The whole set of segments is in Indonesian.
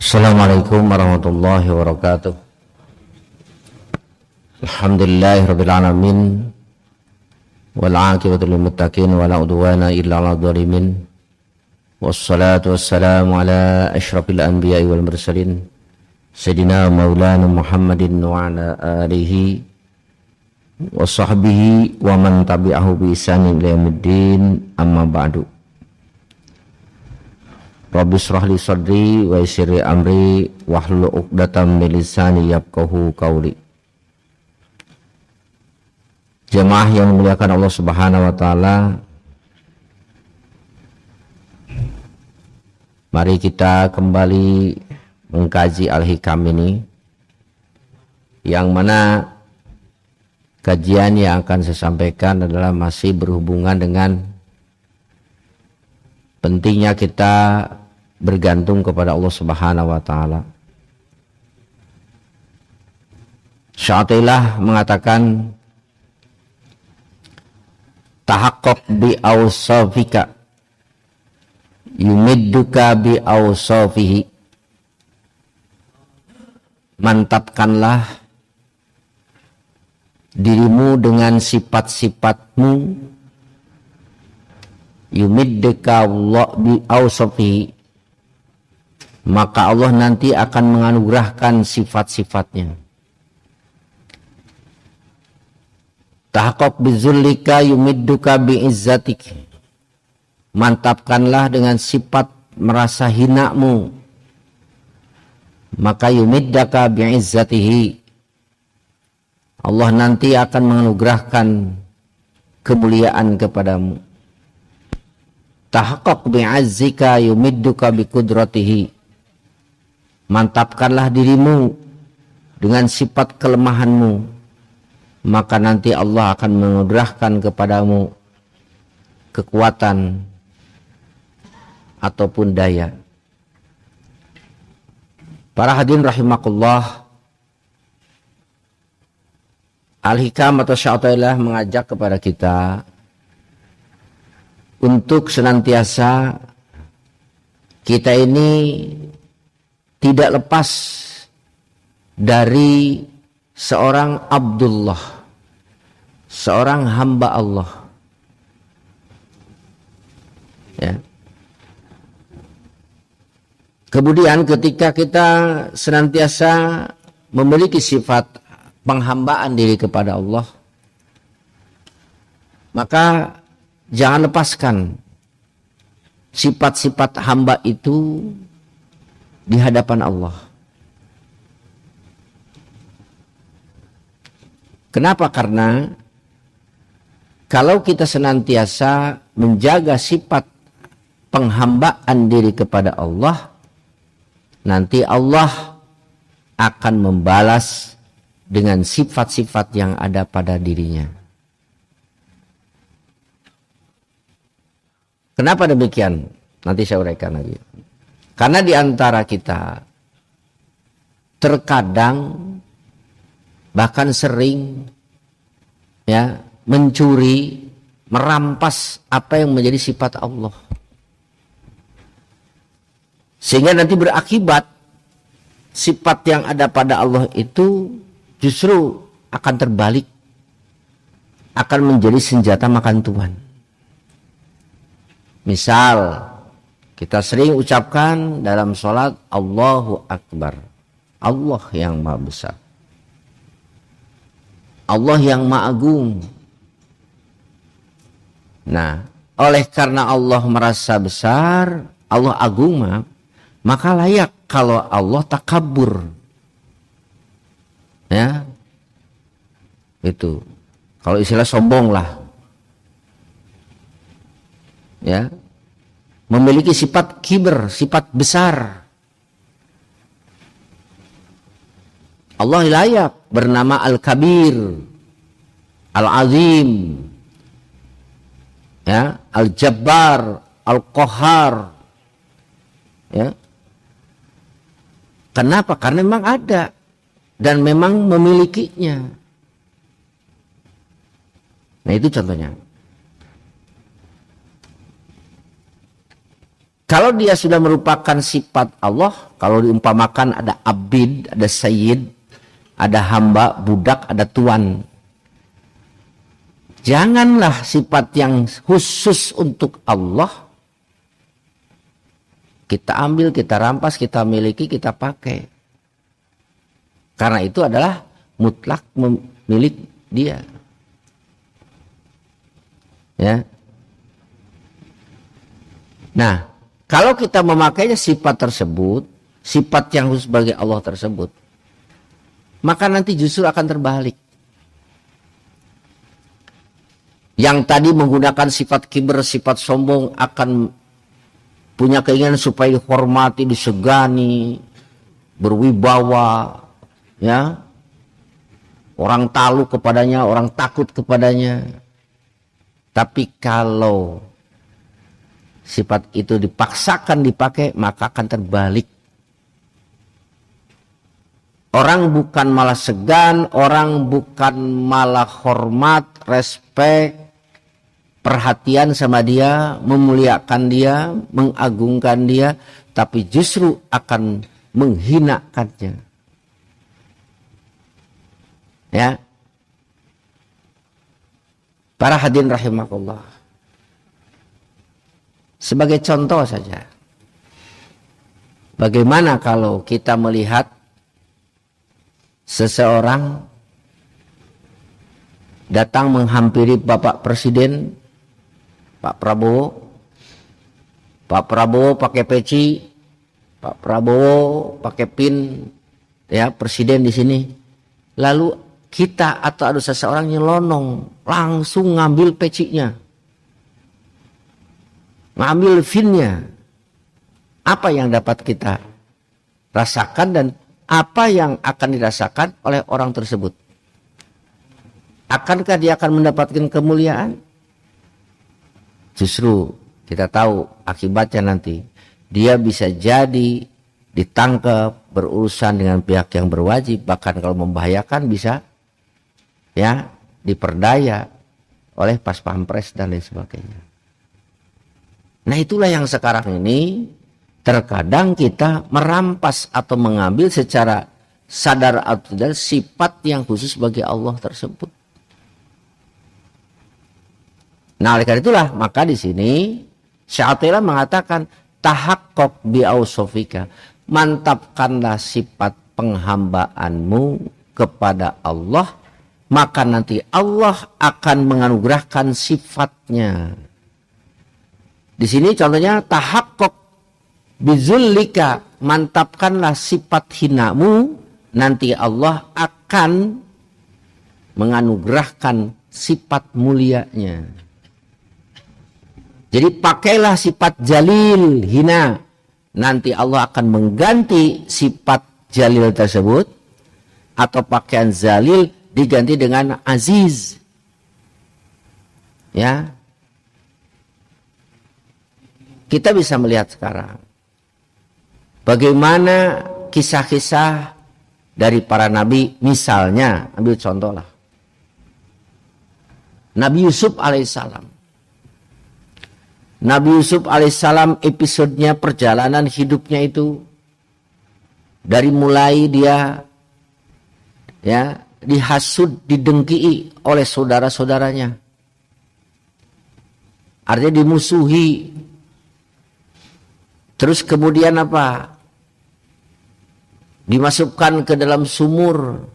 Assalamualaikum warahmatullahi wabarakatuh. Alhamdulillahirabbil alamin wal 'aqibatu lil muttaqin wa la udwana illa 'alal zalimin. Wassalatu wassalamu ala asyrafil anbiya'i wal mursalin sayyidina maulana Muhammadin wa ala alihi wa sahbihi wa man tabi'ahu bi ihsanin ila yaumiddin, amma ba'du. Rabbi shrah li sadri wa yassir li amri wahlul 'uqdatam min lisani yafqahu qawli. Jemaah yang dimuliakan Allah Subhanahu wa taala, mari kita kembali mengkaji Al-Hikam ini, yang mana kajian yang akan saya sampaikan adalah masih berhubungan dengan pentingnya kita bergantung kepada Allah Subhanahu wa taala. Syaikhullah mengatakan, tahaqqaq bi awsafika yumidduka bi awsafihi. Mantapkanlah dirimu dengan sifat-sifatmu, yumidduka Allah bi awsafihi, maka Allah nanti akan menganugerahkan sifat-sifatnya. Tahaqqaq bizullika yumidduka bi izzatik. Mantapkanlah dengan sifat merasa hinamu, maka yumiddaka bi izzatihi, Allah nanti akan menganugerahkan kemuliaan kepadamu. Tahaqqaq bi azzika yumidduka bi qudratihi. Mantapkanlah dirimu dengan sifat kelemahanmu, maka nanti Allah akan menganugerahkan kepadamu kekuatan ataupun daya. Para hadirin rahimakumullah, Al-Hikam atau Syaikhullah mengajak kepada kita untuk senantiasa kita ini tidak lepas dari seorang Abdullah, seorang hamba Allah. Ya. Kemudian ketika kita senantiasa memiliki sifat penghambaan diri kepada Allah, maka jangan lepaskan sifat-sifat hamba itu di hadapan Allah. Kenapa? Karena kalau kita senantiasa menjaga sifat penghambaan diri kepada Allah, nanti Allah akan membalas dengan sifat-sifat yang ada pada dirinya. Kenapa demikian? Nanti saya uraikan lagi. Karena di antara kita terkadang bahkan sering ya mencuri, merampas apa yang menjadi sifat Allah. Sehingga nanti berakibat sifat yang ada pada Allah itu justru akan terbalik, akan menjadi senjata makan tuan. Misal, kita sering ucapkan dalam sholat, Allahu Akbar, Allah yang maha besar, Allah yang maha agung. Nah, oleh karena Allah merasa besar, Allah agung, maka layak kalau Allah takabur. Ya, itu. Kalau istilah sombong lah. Ya, memiliki sifat kiber, sifat besar. Allah layak bernama Al-Kabir, Al-Azim, ya, Al-Jabbar, Al-Qahhar. Ya. Kenapa? Karena memang ada dan memang memilikinya. Nah, itu contohnya. Kalau dia sudah merupakan sifat Allah, kalau diumpamakan ada abid, ada sayyid, ada hamba, budak, ada tuan. Janganlah sifat yang khusus untuk Allah kita ambil, kita rampas, kita miliki, kita pakai. Karena itu adalah mutlak milik dia. Ya. Nah, kalau kita memakainya sifat tersebut, sifat yang khusus bagi Allah tersebut, maka nanti justru akan terbalik. Yang tadi menggunakan sifat kiber, sifat sombong akan punya keinginan supaya dihormati, disegani, berwibawa, ya. Orang takluk kepadanya, orang takut kepadanya. Tapi kalau sifat itu dipaksakan dipakai, maka akan terbalik. Orang bukan malah segan, orang bukan malah hormat, respek, perhatian sama dia, memuliakan dia, mengagungkan dia, tapi justru akan menghinakannya. Ya. Para hadirin rahimakumullah. Sebagai contoh saja, bagaimana kalau kita melihat seseorang datang menghampiri Bapak Presiden, Pak Prabowo. Pak Prabowo pakai peci, Pak Prabowo pakai pin, ya, presiden di sini. Lalu kita atau ada seseorang nyelonong, langsung ngambil pecinya, ngambil pinnya. Apa yang dapat kita rasakan dan apa yang akan dirasakan oleh orang tersebut? Akankah dia akan mendapatkan kemuliaan? Justru kita tahu akibatnya nanti. Dia bisa jadi ditangkap, berurusan dengan pihak yang berwajib, bahkan kalau membahayakan bisa ya diperdaya oleh pas pampres dan lain sebagainya. Nah, itulah yang sekarang ini terkadang kita merampas atau mengambil secara sadar atau tidak sifat yang khusus bagi Allah tersebut. Nah, oleh karena itulah maka di sini Syaikhullah mengatakan tahaqqaq bi'ausofika, mantapkanlah sifat penghambaanmu kepada Allah, maka nanti Allah akan menganugerahkan sifatnya. Di sini contohnya tahaqqaq bizullika, mantapkanlah sifat hinamu, nanti Allah akan menganugerahkan sifat mulianya. Jadi pakailah sifat jalil hina, nanti Allah akan mengganti sifat jalil tersebut, atau pakaian zalil diganti dengan aziz. Ya. Kita bisa melihat sekarang bagaimana kisah-kisah dari para nabi. Misalnya, ambil contoh lah, Nabi Yusuf alaihissalam. Nabi Yusuf alaihissalam episodenya, perjalanan hidupnya itu dari mulai dia ya dihasut, didengki oleh saudara-saudaranya, artinya dimusuhi. Terus kemudian apa? Dimasukkan ke dalam sumur.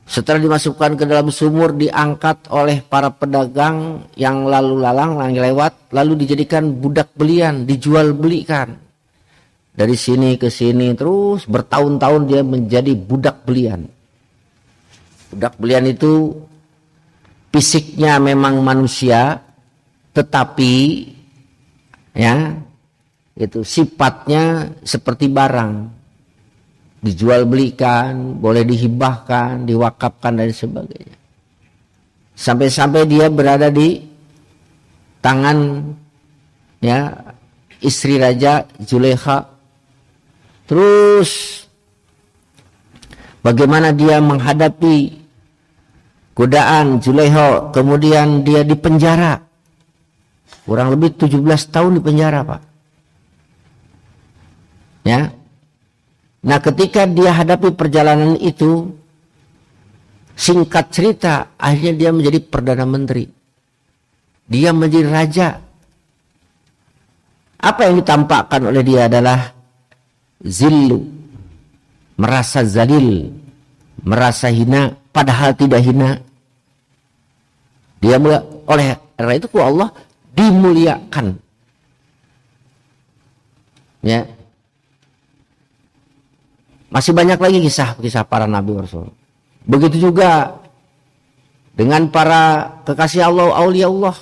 Setelah dimasukkan ke dalam sumur, diangkat oleh para pedagang yang lalu lalang, yang lewat, lalu dijadikan budak belian, dijual belikan. Dari sini ke sini, terus bertahun-tahun dia menjadi budak belian. Budak belian itu fisiknya memang manusia, tetapi ya itu sifatnya seperti barang, dijual belikan, boleh dihibahkan, diwakafkan dan sebagainya. Sampai-sampai dia berada di tangan ya istri raja Zulaikha. Terus bagaimana dia menghadapi godaan Zulaikha, kemudian dia dipenjara. Kurang lebih 17 tahun di penjara, Pak. Ya. Nah, ketika dia hadapi perjalanan itu, singkat cerita, akhirnya dia menjadi Perdana Menteri. Dia menjadi raja. Apa yang ditampakkan oleh dia adalah zillu, merasa zalil, merasa hina, padahal tidak hina. Dia oleh karena itu Allah dimuliakan. Ya. Masih banyak lagi kisah-kisah para nabi Rasul. Begitu juga dengan para kekasih Allah, aulia Allah.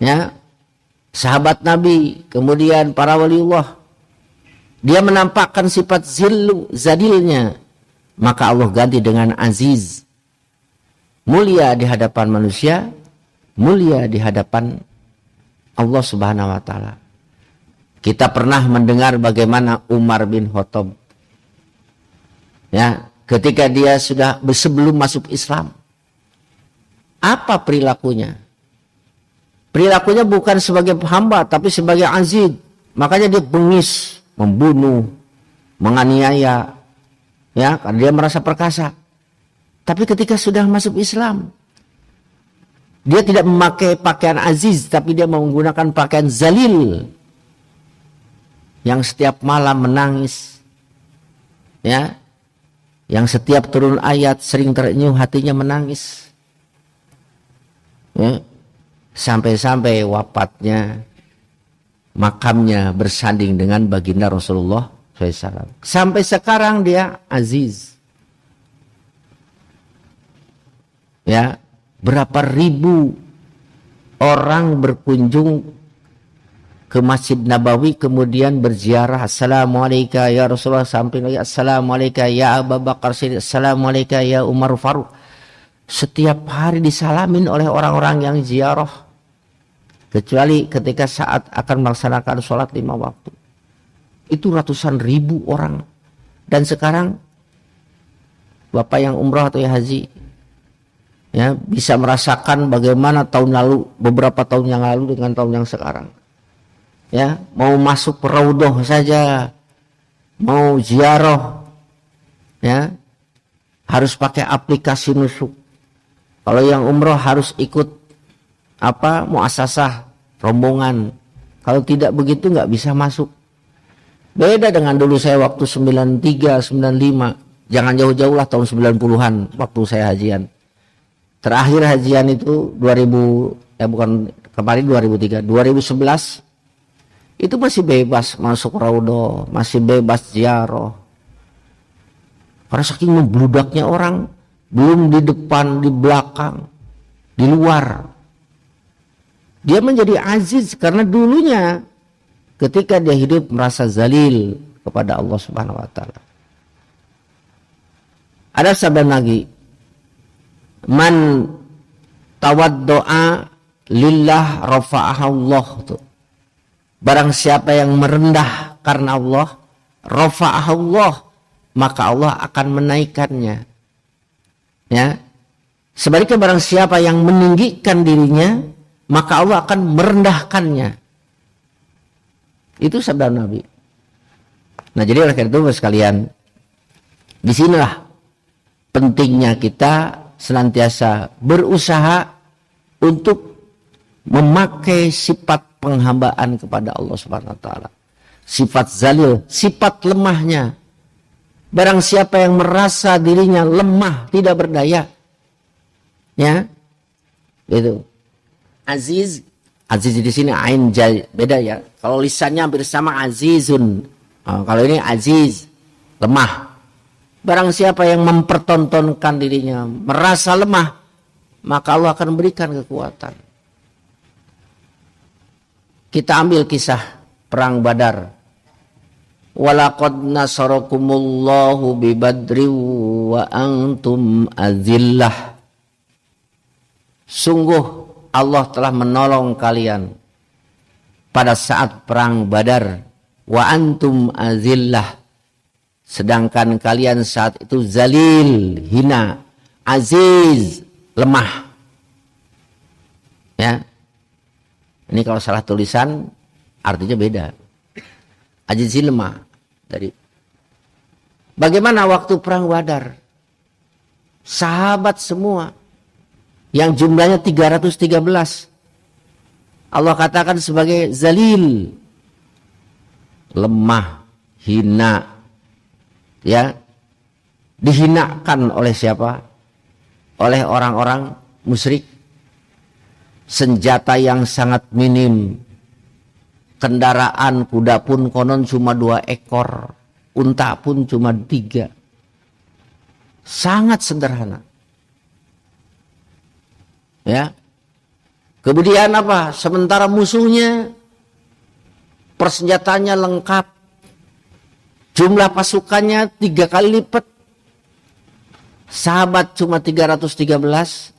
Ya. Sahabat Nabi, kemudian para waliullah. Dia menampakkan sifat zillu, zadilnya. Maka Allah ganti dengan aziz. Mulia di hadapan manusia, mulia di hadapan Allah Subhanahu wa taala. Kita pernah mendengar bagaimana Umar bin Khattab, ya, ketika dia sudah sebelum masuk Islam, apa perilakunya? Perilakunya bukan sebagai hamba, tapi sebagai aziz. Makanya dia bengis, membunuh, menganiaya, ya, karena dia merasa perkasa. Tapi ketika sudah masuk Islam, dia tidak memakai pakaian aziz, tapi dia menggunakan pakaian zalil, yang setiap malam menangis, ya, yang setiap turun ayat sering terenyuh hatinya menangis, ya, sampai-sampai wafatnya, makamnya bersanding dengan baginda Rasulullah SAW. Sampai sekarang dia aziz. Ya, berapa ribu orang berkunjung ke Masjid Nabawi kemudian berziarah, Assalamualaikum ya Rasulullah, sampai lagi Assalamualaikum ya Abu Bakar Siddiq, Assalamualaikum ya Umar Faruq. Setiap hari disalamin oleh orang-orang yang ziarah, kecuali ketika saat akan melaksanakan sholat 5 waktu. Itu ratusan ribu orang. Dan sekarang Bapak yang umrah atau yang haji, ya, bisa merasakan bagaimana tahun lalu, beberapa tahun yang lalu dengan tahun yang sekarang. Ya, mau masuk raudhah saja, mau ziarah, ya, harus pakai aplikasi nusuk. Kalau yang umroh harus ikut muasasah rombongan. Kalau tidak begitu nggak bisa masuk. Beda dengan dulu saya waktu 93, 95. Jangan jauh-jauh lah, tahun 90-an waktu saya hajian. Terakhir hajian itu 2011. Itu masih bebas masuk raudhah, masih bebas ziarah. Karena saking membludaknya orang, belum di depan, di belakang, di luar. Dia menjadi aziz karena dulunya ketika dia hidup merasa zalil kepada Allah Subhanahu wa taala. Ada sabda lagi, man tawaddoa lillah rafa'ahu Allah. Barang siapa yang merendah karena Allah, rafa'ahu Allah, maka Allah akan menaikkannya. Ya. Sebaliknya barang siapa yang meninggikan dirinya, maka Allah akan merendahkannya. Itu sabda Nabi. Nah, jadi oleh karena itu sekalian, disinilah pentingnya kita senantiasa berusaha untuk memakai sifat penghambaan kepada Allah Subhanahu wa taala. Sifat zalil, sifat lemahnya. Barang siapa yang merasa dirinya lemah, tidak berdaya, ya, itu. Aziz di sini ain beda ya. Kalau lisannya hampir sama azizun. Kalau ini aziz, lemah. Barang siapa yang mempertontonkan dirinya, merasa lemah, maka Allah akan memberikan kekuatan. Kita ambil kisah perang Badar. Walaqad nasarakumullahu bi Badri wa antum azillah. Sungguh Allah telah menolong kalian pada saat perang Badar, wa antum azillah, sedangkan kalian saat itu zalil, hina, aziz, lemah. Ya. Ini kalau salah tulisan artinya beda. Ajizil lemah. Dari bagaimana waktu perang Badar? Sahabat semua yang jumlahnya 313 Allah katakan sebagai zalil, lemah, hina, ya, dihinakan oleh siapa? Oleh orang-orang musyrik. Senjata yang sangat minim, kendaraan kuda pun konon cuma 2 ekor, unta pun cuma 3, sangat sederhana, ya. Kemudian apa? Sementara musuhnya persenjataannya lengkap, jumlah pasukannya 3 kali lipat, sahabat cuma 313,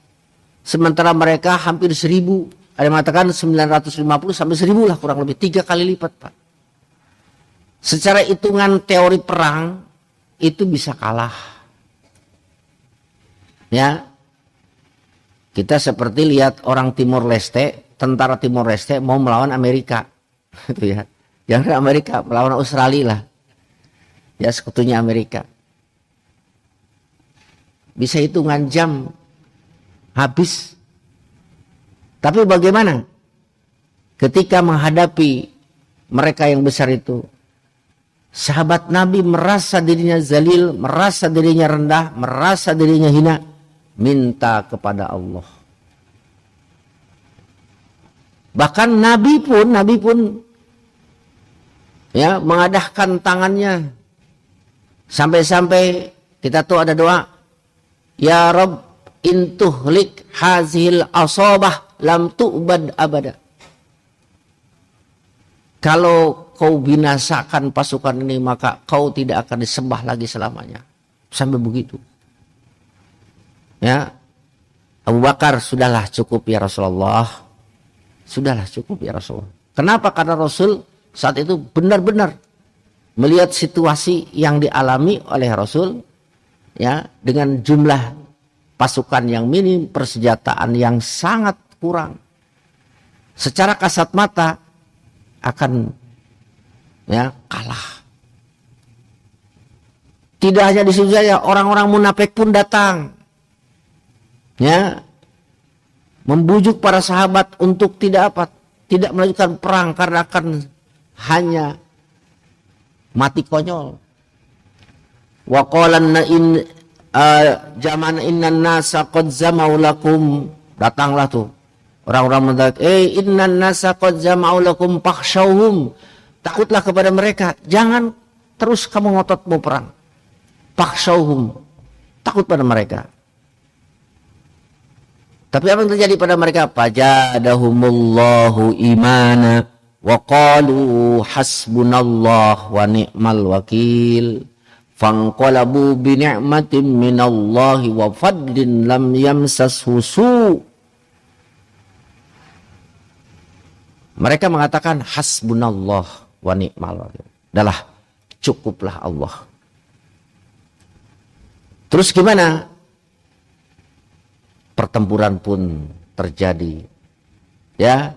sementara mereka hampir 1000, ada yang mengatakan 950 sampai 1000 lah kurang lebih, 3 kali lipat, Pak. Secara hitungan teori perang itu bisa kalah, ya. Kita seperti lihat orang Timor Leste, tentara Timor Leste mau melawan Amerika, itu ya. Jangan Amerika, melawan Australia lah, ya, sekutunya Amerika. Bisa hitungan jam habis. Tapi bagaimana ketika menghadapi mereka yang besar itu? Sahabat Nabi merasa dirinya zalil, merasa dirinya rendah, merasa dirinya hina, minta kepada Allah. Bahkan Nabi pun ya mengadahkan tangannya, sampai-sampai kita tuh ada doa, ya Rabb intuhlik hazil asabah lam tu'bad abada. Kalau kau binasakan pasukan ini, maka kau tidak akan disembah lagi selamanya. Sampai begitu. Ya, Abu Bakar, sudahlah cukup ya Rasulullah. Sudahlah cukup ya Rasulullah. Kenapa? Karena Rasul saat itu benar-benar melihat situasi yang dialami oleh Rasul, ya, dengan jumlah pasukan yang minim, persenjataan yang sangat kurang. Secara kasat mata akan, ya, kalah. Tidak hanya di situ saja, orang-orang munafik pun datang, ya, membujuk para sahabat untuk tidak melanjutkan perang karena akan hanya mati konyol. Wa qalanna in zaman innan nasa qad zama'u lakum, datanglah tuh orang-orang mendadak, innan nasa qad zama'u lakum fakhshawhum, takutlah kepada mereka, jangan terus kamu ngotot mau perang. Fakhshawhum, takut pada mereka. Tapi apa yang terjadi pada mereka? Fajadahumullahu imana wa qalu hasbunallah wa ni'mal wakil. Fanqalabu bi ni'matin minallahi wa fadlin lam yamsashu su'. Mereka mengatakan hasbunallah wa ni'mal wakil. Adalah cukuplah Allah. Terus gimana? Pertempuran pun terjadi, ya.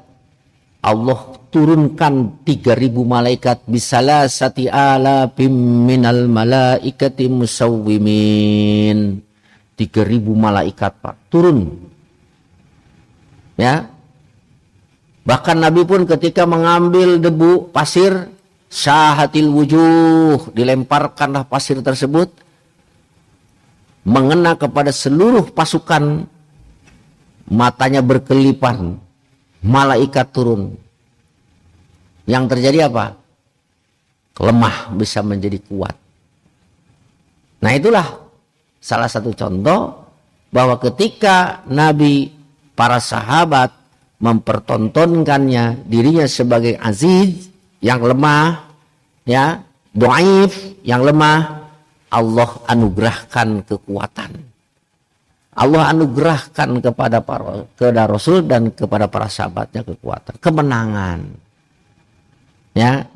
Allah turunkan 3000 malaikat bisalasati alafim minal malaikati musawwimin. 3000 malaikat, Pak, turun, ya. Bahkan Nabi pun ketika mengambil debu pasir, syahatil wujuh, dilemparkanlah pasir tersebut mengena kepada seluruh pasukan. Matanya berkelipan, malaikat turun. Yang terjadi apa? Lemah bisa menjadi kuat. Nah, itulah salah satu contoh bahwa ketika Nabi, para sahabat mempertontonkannya dirinya sebagai aziz, yang lemah, ya, dhaif, yang lemah, Allah anugerahkan kekuatan. Allah anugerahkan kepada Rasul dan kepada para sahabatnya kekuatan, kemenangan. Ya,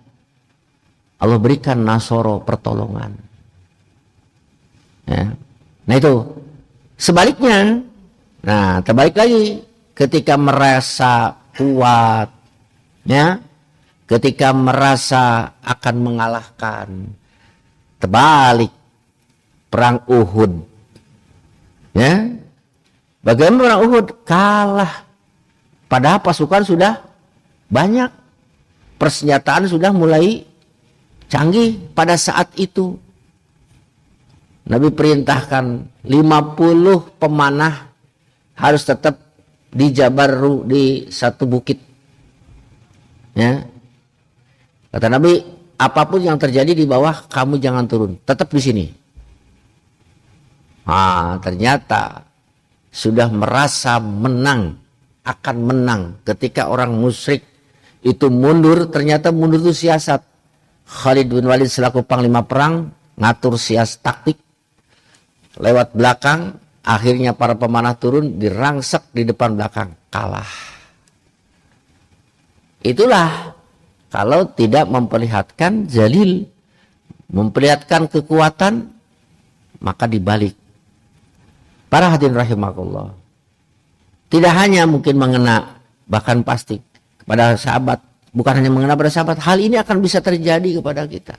Allah berikan nasoro, pertolongan. Ya. Nah itu. Sebaliknya, nah terbalik lagi, ketika merasa kuat, ya, ketika merasa akan mengalahkan, terbalik perang Uhud. Ya, bagaimana perang Uhud? Kalah. Padahal pasukan sudah banyak, persenjataan sudah mulai canggih pada saat itu. Nabi perintahkan 50 pemanah harus tetap dijabar di satu bukit. Ya. Kata Nabi, apapun yang terjadi di bawah, kamu jangan turun, tetap di sini. Ternyata sudah merasa menang, akan menang. Ketika orang musyrik itu mundur, ternyata mundur itu siasat. Khalid bin Walid selaku panglima perang ngatur siasat taktik lewat belakang, akhirnya para pemanah turun, dirangsek di depan belakang, kalah. Itulah kalau tidak memperlihatkan jalil, memperlihatkan kekuatan, maka dibalik. Para hadirin rahimakumullah, tidak hanya mungkin mengena, bahkan pasti kepada sahabat, bukan hanya mengena pada sahabat, hal ini akan bisa terjadi kepada kita.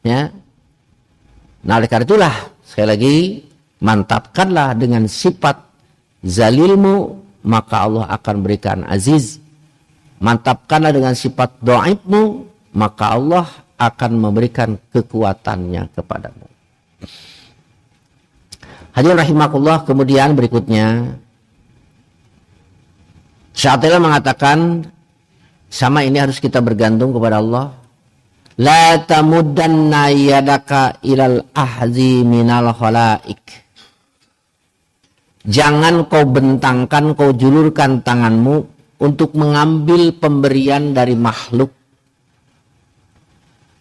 Ya. Nah, oleh karena itulah, sekali lagi, mantapkanlah dengan sifat zalilmu, maka Allah akan berikan aziz. Mantapkanlah dengan sifat dhaifmu, maka Allah akan memberikan kekuatannya kepadamu. Hadirin rahimakumullah, kemudian berikutnya Syaikhullah mengatakan, sama ini harus kita bergantung kepada Allah. La tamuddanna yadaka ilal ahzi minal khalaik. Jangan kau bentangkan, kau julurkan tanganmu untuk mengambil pemberian dari makhluk.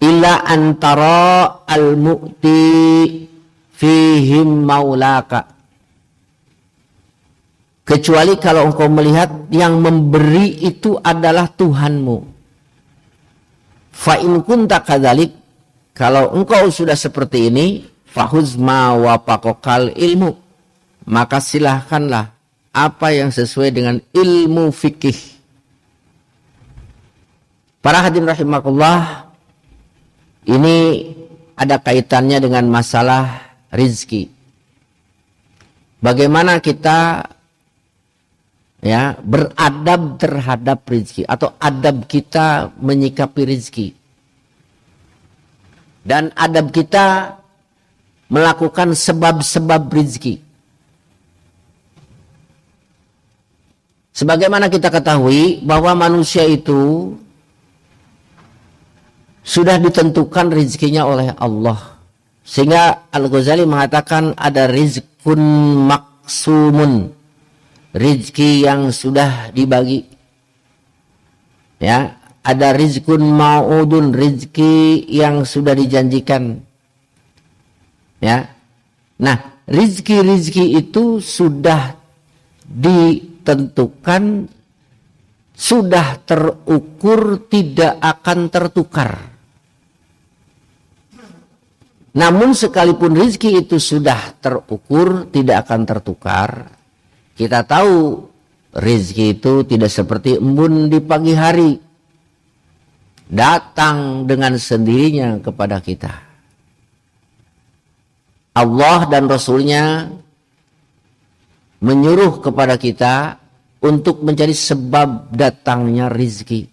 Illa antara al-mu'ti fihim maulaka. Kecuali kalau engkau melihat yang memberi itu adalah Tuhanmu. Fa in kunta kadzalik, kalau engkau sudah seperti ini, fahuzma wa faqal ilmu, maka silahkanlah apa yang sesuai dengan ilmu fikih. Para hadirin rahimakumullah, ini ada kaitannya dengan masalah rizki. Bagaimana kita beradab terhadap rizki, atau adab kita menyikapi rizki, dan adab kita melakukan sebab-sebab rizki. Sebagaimana kita ketahui bahwa manusia itu sudah ditentukan rizkinya oleh Allah, sehingga Al-Ghazali mengatakan ada rizkun maksumun, rizki yang sudah dibagi. Ya, ada rizkun ma'udun, rizki yang sudah dijanjikan. Ya. Nah, rizki-rizki itu sudah ditentukan, sudah terukur, tidak akan tertukar. Namun sekalipun rizki itu sudah terukur, tidak akan tertukar, kita tahu rezeki itu tidak seperti embun di pagi hari, datang dengan sendirinya kepada kita. Allah dan Rasulnya menyuruh kepada kita untuk mencari sebab datangnya rezeki.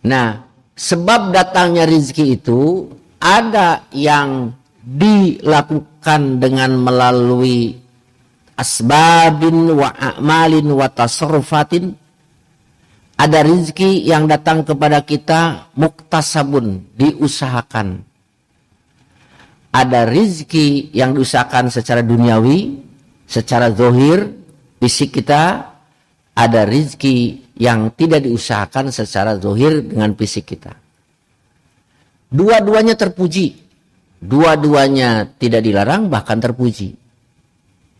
Nah, sebab datangnya rezeki itu ada yang dilakukan dengan melalui asbabin wa a'malin wa tasarrufatin. Ada rizki yang datang kepada kita muktasabun, diusahakan. Ada rizki yang diusahakan secara duniawi, secara zahir, fisik kita. Ada rizki yang tidak diusahakan secara zahir dengan fisik kita. Dua-duanya terpuji. Dua-duanya tidak dilarang, bahkan terpuji.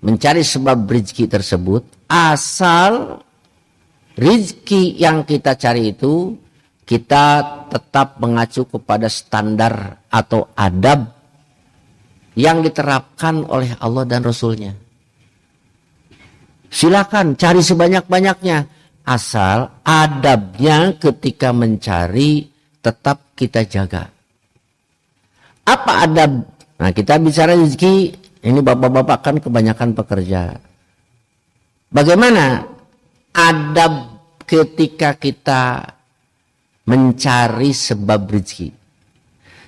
Mencari sebab rizki tersebut, asal rizki yang kita cari itu kita tetap mengacu kepada standar atau adab yang diterapkan oleh Allah dan Rasulnya. Silakan cari sebanyak-banyaknya, asal adabnya ketika mencari tetap kita jaga. Apa adab? Nah, kita bicara rezeki, ini bapak-bapak kan kebanyakan pekerja. Bagaimana adab ketika kita mencari sebab rezeki?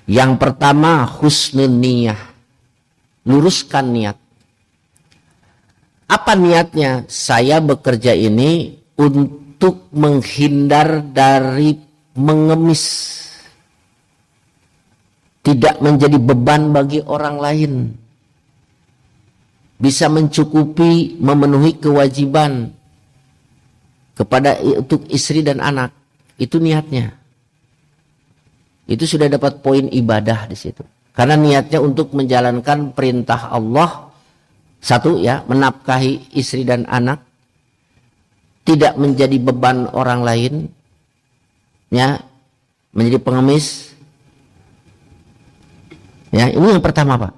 Yang pertama, husnul niyah. Luruskan niat. Apa niatnya? Saya bekerja ini untuk menghindar dari mengemis. Tidak menjadi beban bagi orang lain. Bisa mencukupi, memenuhi kewajiban kepada untuk istri dan anak. Itu niatnya. Itu sudah dapat poin ibadah di situ. Karena niatnya untuk menjalankan perintah Allah. Satu ya, menafkahi istri dan anak. Tidak menjadi beban orang lain. Ya, menjadi pengemis. Ya, ini yang pertama, Pak.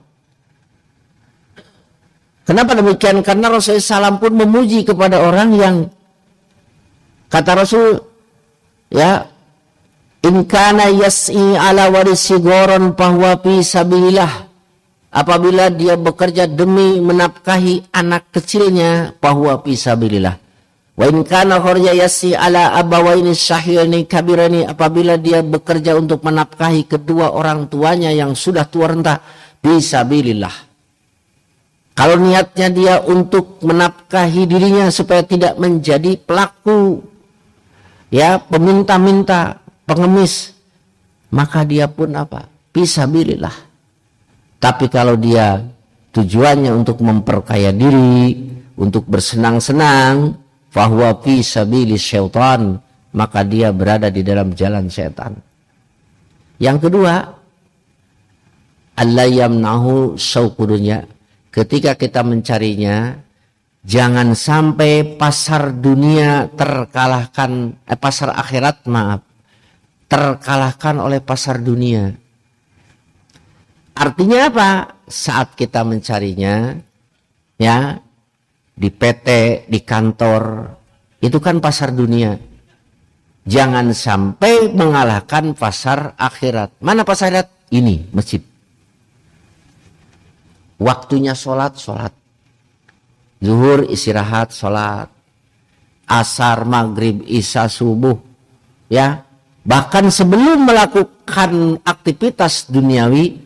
Kenapa demikian? Karena Rasulullah SAW pun memuji kepada orang yang kata Rasul, ya, in kana yas'i ala warisi goron bahwa fi sabilillah. Apabila dia bekerja demi menafkahi anak kecilnya, bahwa fi sabilillah. Wa in kana kharaja yas'i ala abawaini syahiyani kabirani. Apabila dia bekerja untuk menafkahi kedua orang tuanya yang sudah tua renta, fi sabilillah. Kalau niatnya dia untuk menafkahi dirinya supaya tidak menjadi pelaku, ya, peminta-minta, pengemis, maka dia pun apa? Fisabilillah. Tapi kalau dia tujuannya untuk memperkaya diri, untuk bersenang-senang, fahuwa fisabilis syaitan, maka dia berada di dalam jalan syaitan. Yang kedua, alla yamnahu syauqu dunya. Ketika kita mencarinya, jangan sampai pasar dunia terkalahkan, pasar akhirat maaf, terkalahkan oleh pasar dunia. Artinya apa? Saat kita mencarinya, ya, di PT, di kantor, itu kan pasar dunia. Jangan sampai mengalahkan pasar akhirat. Mana pasar akhirat? Ini, masjid. Waktunya sholat, sholat. Zuhur, istirahat, sholat. Asar, maghrib, isya, subuh. Ya, bahkan sebelum melakukan aktivitas duniawi,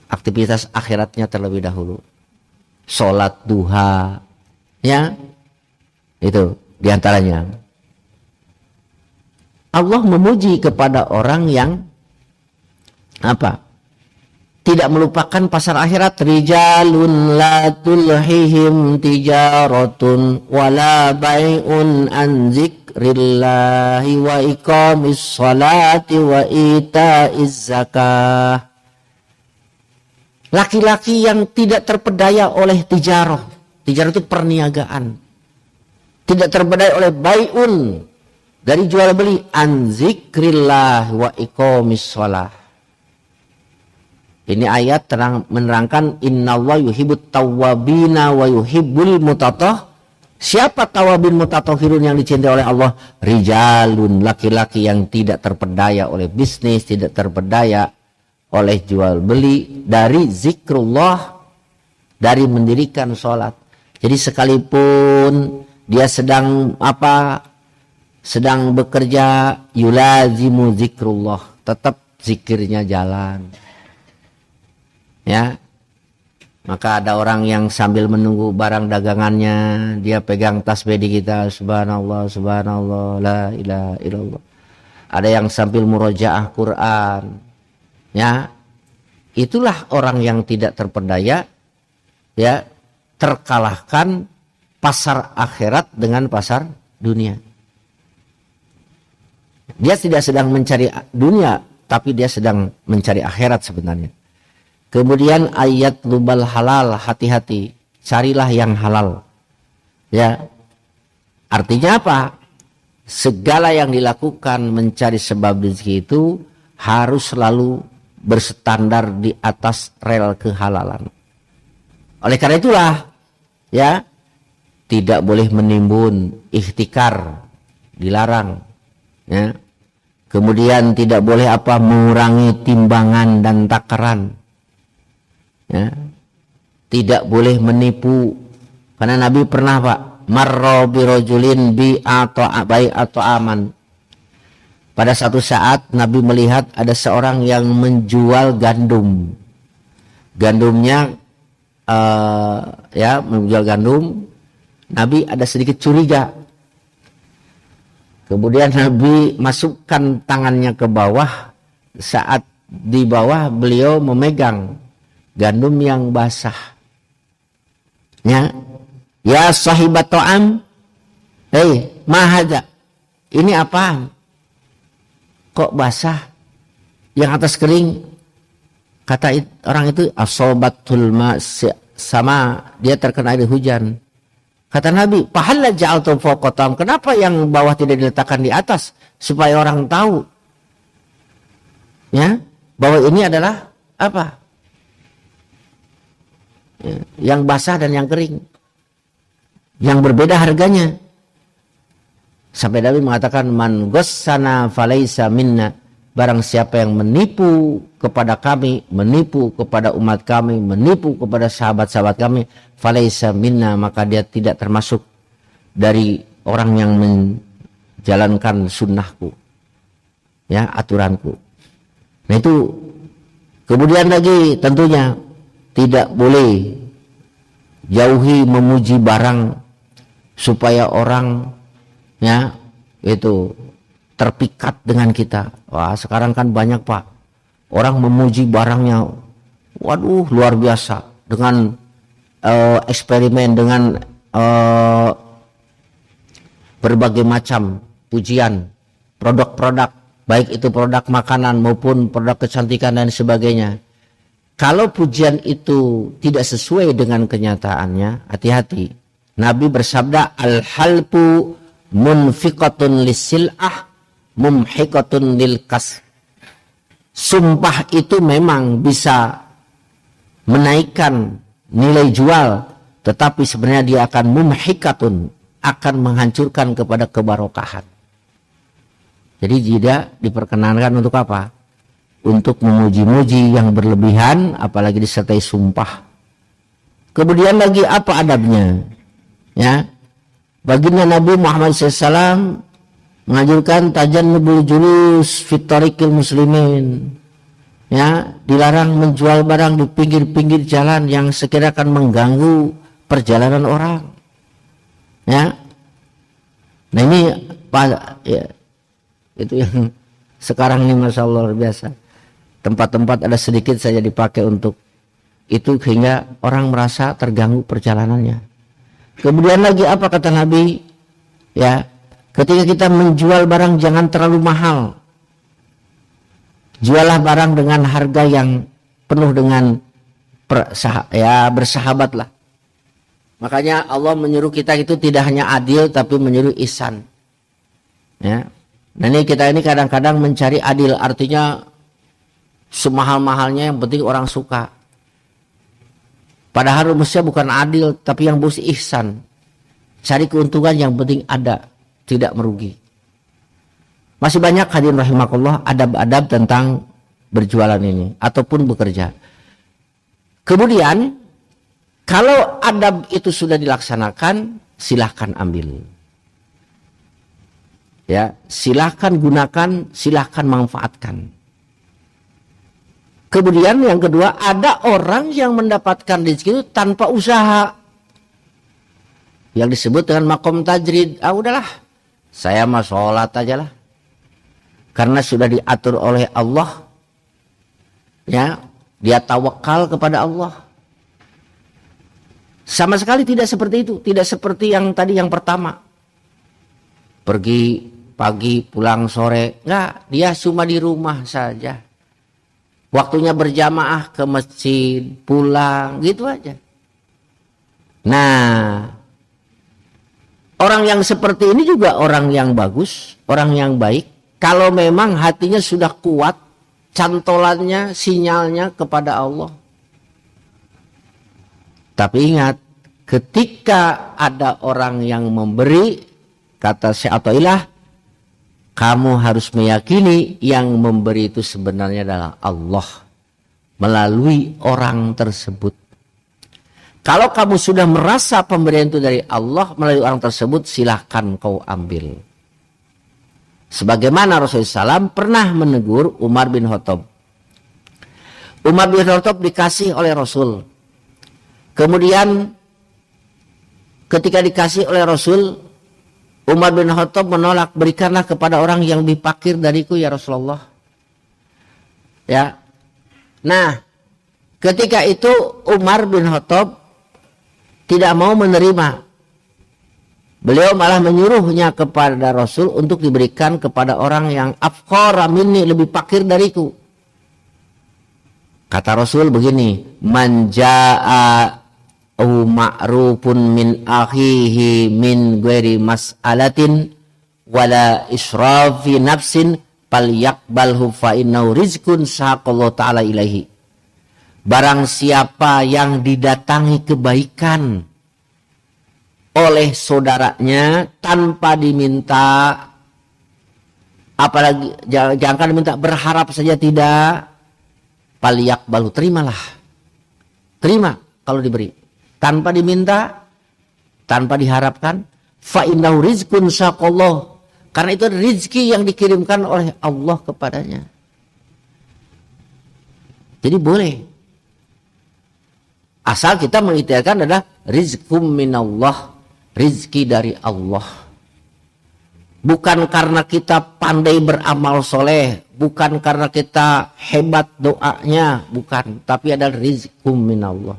aktivitas akhiratnya terlebih dahulu. Sholat duha. Ya, itu diantaranya. Allah memuji kepada orang yang apa? Tidak melupakan pasar akhirat. Rijalun la tulhihim tijaratun wala bai'un an zikrillahi wa iqamis salati wa ita'iz zakah. Laki-laki yang tidak terpedaya oleh tijarah. Tijarah itu perniagaan. Tidak terpedaya oleh bai'un, dari jual beli, an zikrillah wa iqamis salah. Ini ayat menerangkan innallaha yuhibbut tawwabina wa yuhibbul mutatah. Siapa tawabin mutatahhirun yang dicintai oleh Allah? Rijalun, laki-laki yang tidak terpedaya oleh bisnis, tidak terpedaya oleh jual beli, dari zikrullah, dari mendirikan sholat. Jadi sekalipun dia sedang apa? Sedang bekerja, yulazimu zikrullah, tetap zikirnya jalan. Ya, maka ada orang yang sambil menunggu barang dagangannya, dia pegang tasbih di kita, subhanallah, subhanallah, la ilaha illallah. Ada yang sambil murojaah Quran. Ya, itulah orang yang tidak terpedaya, ya, terkalahkan pasar akhirat dengan pasar dunia. Dia tidak sedang mencari dunia, tapi dia sedang mencari akhirat sebenarnya. Kemudian ayat lubal halal, hati-hati, carilah yang halal. Ya, artinya apa? Segala yang dilakukan mencari sebab rezeki itu harus selalu berstandar di atas rel kehalalan. Oleh karena itulah, ya, tidak boleh menimbun, ihtikar, dilarang. Ya. Kemudian tidak boleh mengurangi timbangan dan takaran. Ya. Tidak boleh menipu. Karena Nabi pernah marra birajulin atau aman. Pada satu saat Nabi melihat ada seorang yang menjual gandum. Gandumnya menjual gandum. Nabi ada sedikit curiga. Kemudian Nabi masukkan tangannya ke bawah. Saat di bawah beliau memegang gandum yang basah. Ya sahibat ta'am. Hei, mahada. Ini apaan? Kok basah? Yang atas kering. Kata orang itu asobatul ma, sama dia terkena air hujan. Kata Nabi, "Fahalla ja'altum fawqatam." Kenapa yang bawah tidak diletakkan di atas supaya orang tahu? Ya, bahwa ini adalah apa? Ya, yang basah dan yang kering. Yang berbeda harganya. Sampai Nabi mengatakan, "Man ghassana falaisa minna." Barang siapa yang menipu kepada kami, menipu kepada umat kami, menipu kepada sahabat-sahabat kami, falaisa minna, maka dia tidak termasuk dari orang yang menjalankan sunnahku, ya, aturanku. Nah itu. Kemudian lagi tentunya tidak boleh jauhi memuji barang supaya orang, ya, itu terpikat dengan kita. Wah, sekarang kan banyak Pak orang memuji barangnya, waduh luar biasa, dengan eksperimen, dengan berbagai macam pujian produk-produk, baik itu produk makanan maupun produk kecantikan dan sebagainya. Kalau pujian itu tidak sesuai dengan kenyataannya, hati-hati. Nabi bersabda, al-halpu munfiqatun lisil'ah mumhiqatun lil kas. Sumpah itu memang bisa menaikkan nilai jual, tetapi sebenarnya dia akan mumhiqatun, akan menghancurkan kepada kebarokahan. Jadi tidak diperkenankan untuk apa? Untuk memuji-muji yang berlebihan, apalagi disertai sumpah. Kemudian lagi apa adabnya? Ya, baginda Nabi Muhammad SAW mengajarkan tajannubul julus fit tariqil muslimin. Ya, dilarang menjual barang di pinggir-pinggir jalan yang sekiranya akan mengganggu perjalanan orang. Ya. Nah ini ya, itu yang sekarang ini Masya Allah luar biasa. Tempat-tempat ada sedikit saja dipakai untuk itu sehingga orang merasa terganggu perjalanannya. Kemudian lagi apa kata Nabi? Ya, ketika kita menjual barang jangan terlalu mahal. Jualah barang dengan harga yang penuh dengan bersahabat lah. Makanya Allah menyuruh kita itu tidak hanya adil tapi menyuruh ihsan. Ya. Nah ini kita ini kadang-kadang mencari adil, artinya semahal-mahalnya yang penting orang suka. Padahal rumusnya bukan adil, tapi yang bos ihsan. Cari keuntungan yang penting ada, tidak merugi. Masih banyak hadirin rahimakumullah adab-adab tentang berjualan ini ataupun bekerja. Kemudian kalau adab itu sudah dilaksanakan, silahkan ambil. Ya, silahkan gunakan, silahkan manfaatkan. Kemudian yang kedua, ada orang yang mendapatkan rezeki itu tanpa usaha. Yang disebut dengan makom tajrid. Ah udahlah, saya mah sholat aja lah. Karena sudah diatur oleh Allah. Ya, dia tawakal kepada Allah. Sama sekali tidak seperti itu. Tidak seperti yang tadi yang pertama. Pergi pagi, pulang sore. Enggak, dia cuma di rumah saja. Waktunya berjamaah ke masjid, pulang, gitu aja. Nah, orang yang seperti ini juga orang yang bagus, orang yang baik. Kalau memang hatinya sudah kuat, cantolannya, sinyalnya kepada Allah. Tapi ingat, ketika ada orang yang memberi, kata Syekh Athaillah, kamu harus meyakini yang memberi itu sebenarnya adalah Allah melalui orang tersebut. Kalau kamu sudah merasa pemberian itu dari Allah melalui orang tersebut, silahkan kau ambil. Sebagaimana Rasulullah SAW pernah menegur Umar bin Khattab. Umar bin Khattab dikasih oleh Rasul. Kemudian ketika dikasih oleh Rasul, Umar bin Khattab menolak, berikanlah kepada orang yang lebih fakir dariku ya Rasulullah. Ya. Nah, ketika itu Umar bin Khattab tidak mau menerima. Beliau malah menyuruhnya kepada Rasul untuk diberikan kepada orang yang afqara minni, lebih fakir dariku. Kata Rasul begini, man ja'a'u ma'rufun min akhihi min ghairi mas'alatin wala israfi nafsin falyaqbalhu fa innahu rizqun saqallahu ta'ala ilaihi. Barang siapa yang didatangi kebaikan oleh saudaranya tanpa diminta, apalagi jangan diminta, berharap saja tidak, falyaqbalhu, terimalah. Terima kalau diberi. Tanpa diminta, tanpa diharapkan, fa innahu rizqun saqallahu. Karena itu rezeki yang dikirimkan oleh Allah kepadanya. Jadi boleh. Asal kita mengikhtiarkan adalah rizqum minallah, rizki dari Allah. Bukan karena kita pandai beramal soleh, bukan karena kita hebat doanya, bukan. Tapi adalah rizqum minallah.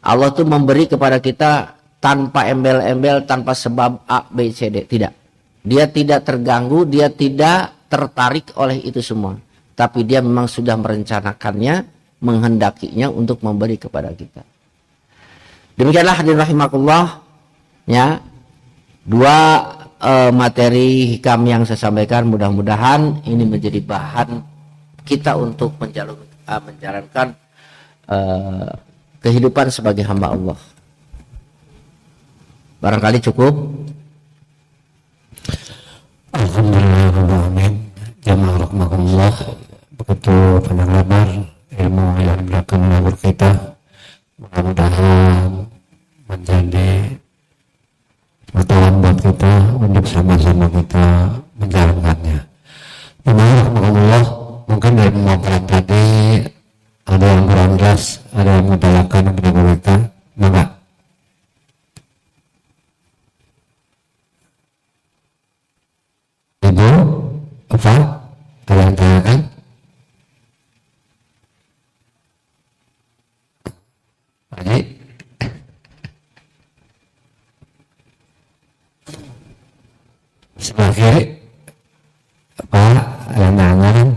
Allah tuh memberi kepada kita tanpa embel-embel, tanpa sebab A, B, C, D. Tidak. Dia tidak terganggu, dia tidak tertarik oleh itu semua. Tapi dia memang sudah merencanakannya, menghendakinya untuk memberi kepada kita. Demikianlah hadirin rahimakumullah, ya, dua materi hikam yang saya sampaikan, mudah-mudahan ini menjadi bahan kita untuk menjalankan kehidupan sebagai hamba Allah. Barangkali cukup. Alhamdulillah, jamaah rahimakumullah. Begitu panjang lebar ilmu yang akan menghibur kita, mudah-mudahan menjadi pengetahuan buat kita untuk sama-sama kita menjalankannya. Alhamdulillah, mungkin dari pemaparan tadi ada yang kurang jelas, ada yang menanyakan kepada kita, maka Ibu, apa? Ada yang tanyakan? Baik. Sebelah kiri, apa? Ada yang tanyakan?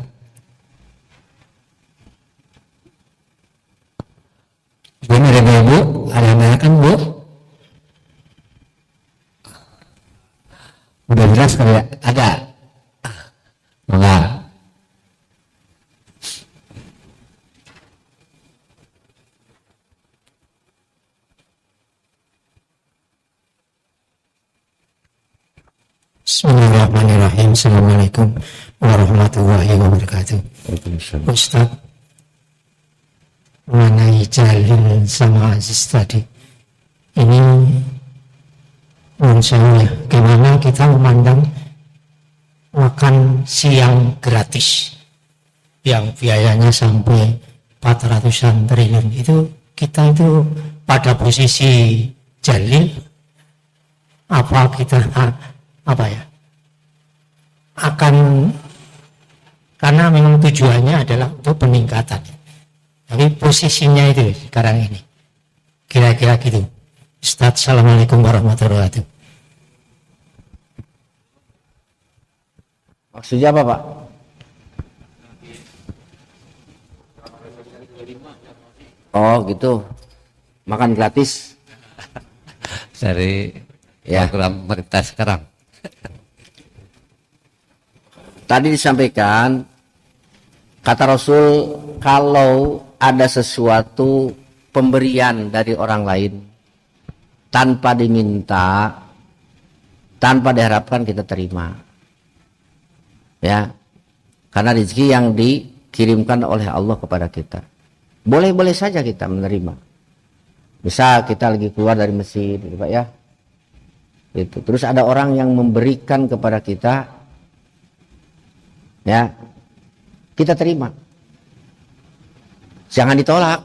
Ini ada ibu, ada yang tanyakan bu? Udah jelas kali ya? Ada? Enggak. Bismillahirrahmanirrahim. Assalamualaikum warahmatullahi wabarakatuh. Ustaz, mengenai Jalil sama Aziz tadi, ini menurut saya gimana kita memandang makan siang gratis yang biayanya sampai 400-an triliun itu, kita itu pada posisi Jalil apa kita akan, karena memang tujuannya adalah untuk peningkatan, tapi posisinya itu sekarang ini kira-kira gitu. Ustaz, assalamualaikum warahmatullahi wabarakatuh. Maksudnya apa, Pak? Oh gitu, makan gratis Dari program pemerintah sekarang. Tadi disampaikan, kata Rasul, kalau ada sesuatu pemberian dari orang lain tanpa diminta, tanpa diharapkan kita terima. Ya. Karena rezeki yang dikirimkan oleh Allah kepada kita. Boleh-boleh saja kita menerima. Misal kita lagi keluar dari masjid, gitu Pak ya. Itu. Terus ada orang yang memberikan kepada kita, ya, kita terima. Jangan ditolak.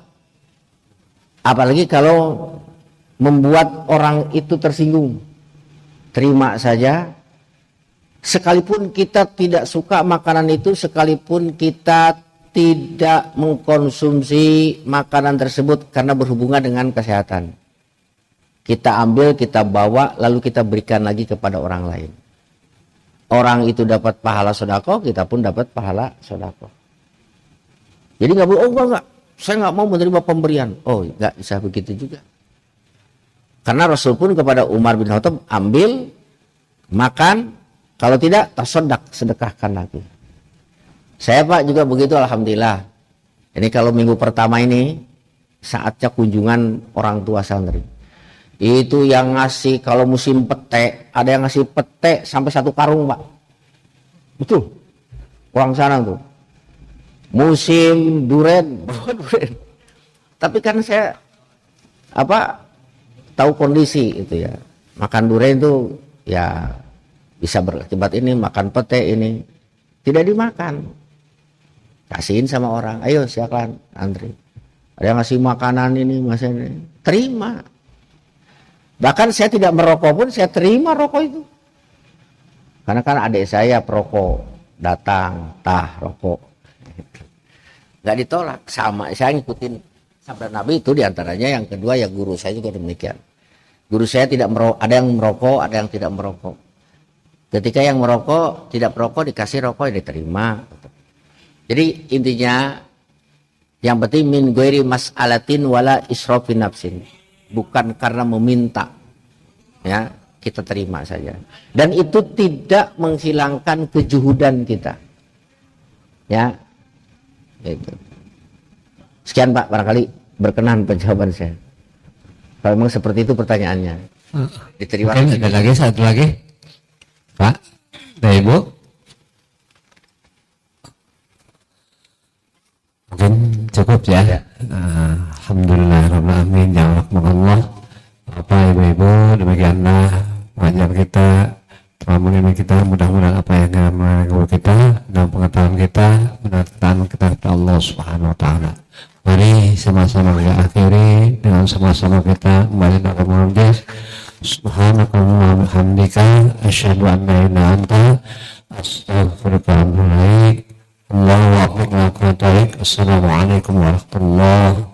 Apalagi kalau membuat orang itu tersinggung. Terima saja. Sekalipun kita tidak suka makanan itu, sekalipun kita tidak mengkonsumsi makanan tersebut karena berhubungan dengan kesehatan. Kita ambil, kita bawa, lalu kita berikan lagi kepada orang lain. Orang itu dapat pahala sedekah, kita pun dapat pahala sedekah. Jadi nggak boleh, oh enggak, saya nggak mau menerima pemberian. Oh, nggak bisa begitu juga. Karena Rasul pun kepada Umar bin Khattab, ambil, makan, kalau tidak, tasodak, sedekahkan lagi. Saya Pak juga begitu, alhamdulillah. Ini kalau minggu pertama ini, saatnya kunjungan orang tua santri. Itu yang ngasih, kalau musim pete, ada yang ngasih pete sampai 1 karung Pak. Betul. Orang sana tuh. Musim duren. Tapi kan saya tahu kondisi itu ya. Makan duren itu ya bisa berakibat ini, makan pete ini tidak dimakan. Kasihin sama orang. Ayo silakan antri. Ada yang ngasih makanan ini, mas ini. Terima. Bahkan saya tidak merokok pun saya terima rokok itu. Karena kan adik saya perokok, datang, rokok. Nggak ditolak, sama saya ngikutin sabda Nabi itu, diantaranya. Yang kedua ya guru saya juga demikian. Guru saya tidak merokok, ada yang merokok, ada yang tidak merokok. Ketika yang merokok tidak merokok, dikasih rokok ya diterima. Jadi intinya yang penting min ghairi mas'alatin wala israfin nafsin. Bukan karena meminta, ya kita terima saja. Dan itu tidak menghilangkan kejuhudan kita, ya. Itu. Sekian Pak, barangkali berkenan penjawaban saya. Kalau memang seperti itu pertanyaannya, diterima. Ada lagi satu lagi, Pak, dari Ibu. Mungkin cukup ya. Alhamdulillahirrahmanirrahim. Ya Allah, Bapak Ibu-Ibu, demikianlah pengajian kita, pemahaman kita. Mudah-mudahan apa yang mengganggu kita dan pengetahuan kita mendatangkan kita kepada Allah Subhanahu Wa Taala. Mari sama-sama kita akhiri dengan sama-sama kita kembali dalam mengucap Subhanakallahumma wa bihamdika asyhadu an la ilaha illa anta astaghfiruka wa atubu ilaik. Allahu akbar. Assalamualaikum warahmatullahi wabarakatuh.